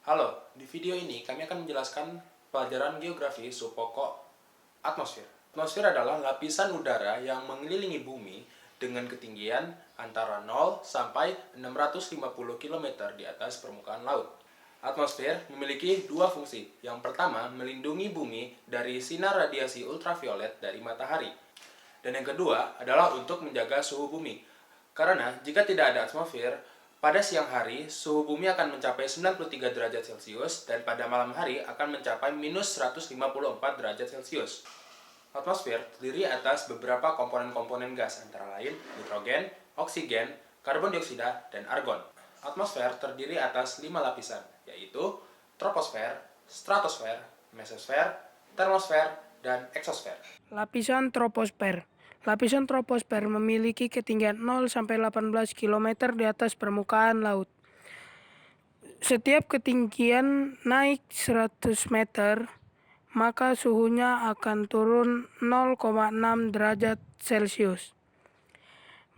Halo, di video ini kami akan menjelaskan pelajaran geografi subpokok atmosfer. Atmosfer adalah lapisan udara yang mengelilingi bumi dengan ketinggian antara 0 sampai 650 km di atas permukaan laut. Atmosfer memiliki dua fungsi. Yang pertama, melindungi bumi dari sinar radiasi ultraviolet dari matahari. Dan yang kedua adalah untuk menjaga suhu bumi. Karena jika tidak ada atmosfer, pada siang hari, suhu bumi akan mencapai 93 derajat Celcius dan pada malam hari akan mencapai minus 154 derajat Celcius. Atmosfer terdiri atas beberapa komponen-komponen gas, antara lain nitrogen, oksigen, karbon dioksida, dan argon. Atmosfer terdiri atas 5 lapisan, yaitu troposfer, stratosfer, mesosfer, termosfer, dan eksosfer. Lapisan troposfer. Lapisan troposfer memiliki ketinggian 0 sampai 18 km di atas permukaan laut. Setiap ketinggian naik 100 meter, maka suhunya akan turun 0,6 derajat Celcius.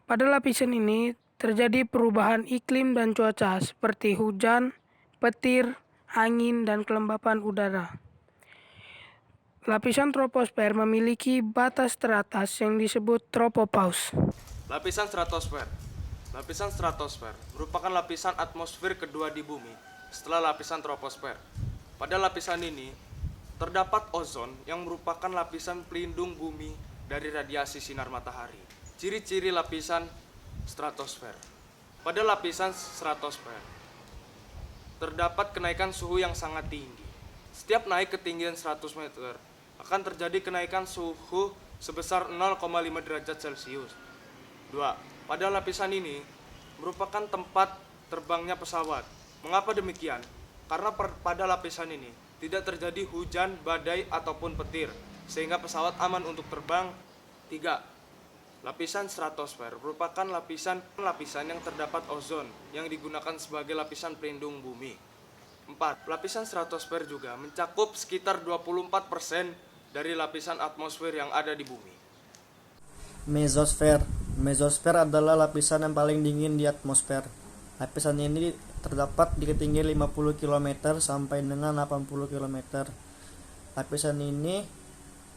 Pada lapisan ini terjadi perubahan iklim dan cuaca seperti hujan, petir, angin, dan kelembapan udara. Lapisan troposfer memiliki batas teratas yang disebut tropopause. Lapisan stratosfer. Lapisan stratosfer merupakan lapisan atmosfer kedua di bumi setelah lapisan troposfer. Pada lapisan ini terdapat ozon yang merupakan lapisan pelindung bumi dari radiasi sinar matahari. Ciri-ciri lapisan stratosfer. Pada lapisan stratosfer terdapat kenaikan suhu yang sangat tinggi. Setiap naik ketinggian 100 meter akan terjadi kenaikan suhu sebesar 0,5 derajat Celcius. 2. Pada lapisan ini merupakan tempat terbangnya pesawat. Mengapa demikian? Karena pada lapisan ini tidak terjadi hujan, badai, ataupun petir, sehingga pesawat aman untuk terbang. 3. Lapisan stratosfer merupakan lapisan yang terdapat ozon yang digunakan sebagai lapisan pelindung bumi. 4. Lapisan stratosfer juga mencakup sekitar 24% dari lapisan atmosfer yang ada di bumi. Mesosfer. Mesosfer adalah lapisan yang paling dingin di atmosfer. Lapisan ini terdapat di ketinggian 50 km sampai dengan 80 km. Lapisan ini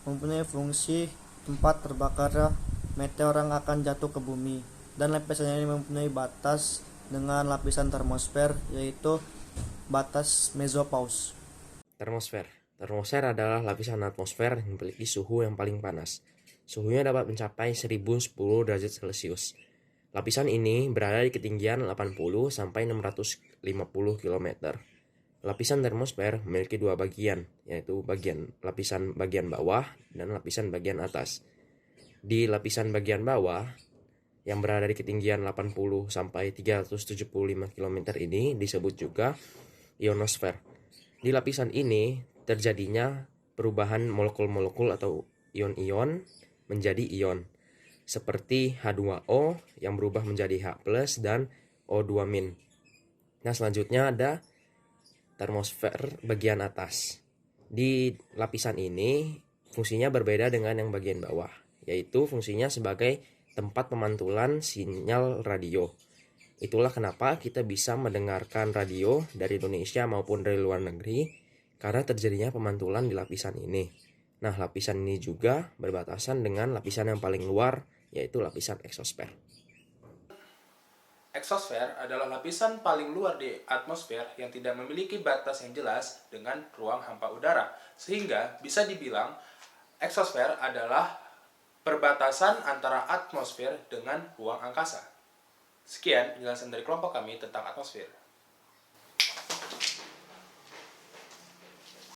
mempunyai fungsi tempat terbakarnya meteor yang akan jatuh ke bumi. Dan lapisan ini mempunyai batas dengan lapisan termosfer, yaitu batas mesopause. Termosfer. Termosfer adalah lapisan atmosfer yang memiliki suhu yang paling panas. Suhunya dapat mencapai 1010 derajat Celcius. Lapisan ini berada di ketinggian 80 sampai 650 km. Lapisan termosfer memiliki dua bagian, yaitu lapisan bagian bawah dan lapisan bagian atas. Di lapisan bagian bawah yang berada di ketinggian 80 sampai 375 km ini disebut juga ionosfer. Di lapisan ini terjadinya perubahan molekul-molekul atau ion-ion menjadi ion, seperti H2O yang berubah menjadi H+ dan O2-. Nah, selanjutnya ada termosfer bagian atas. Di lapisan ini fungsinya berbeda dengan yang bagian bawah, yaitu fungsinya sebagai tempat pemantulan sinyal radio. Itulah kenapa kita bisa mendengarkan radio dari Indonesia maupun dari luar negeri, karena terjadinya pemantulan di lapisan ini. Nah, lapisan ini juga berbatasan dengan lapisan yang paling luar, yaitu lapisan eksosfer. Eksosfer adalah lapisan paling luar di atmosfer yang tidak memiliki batas yang jelas dengan ruang hampa udara. Sehingga bisa dibilang eksosfer adalah perbatasan antara atmosfer dengan ruang angkasa. Sekian penjelasan dari kelompok kami tentang atmosfer.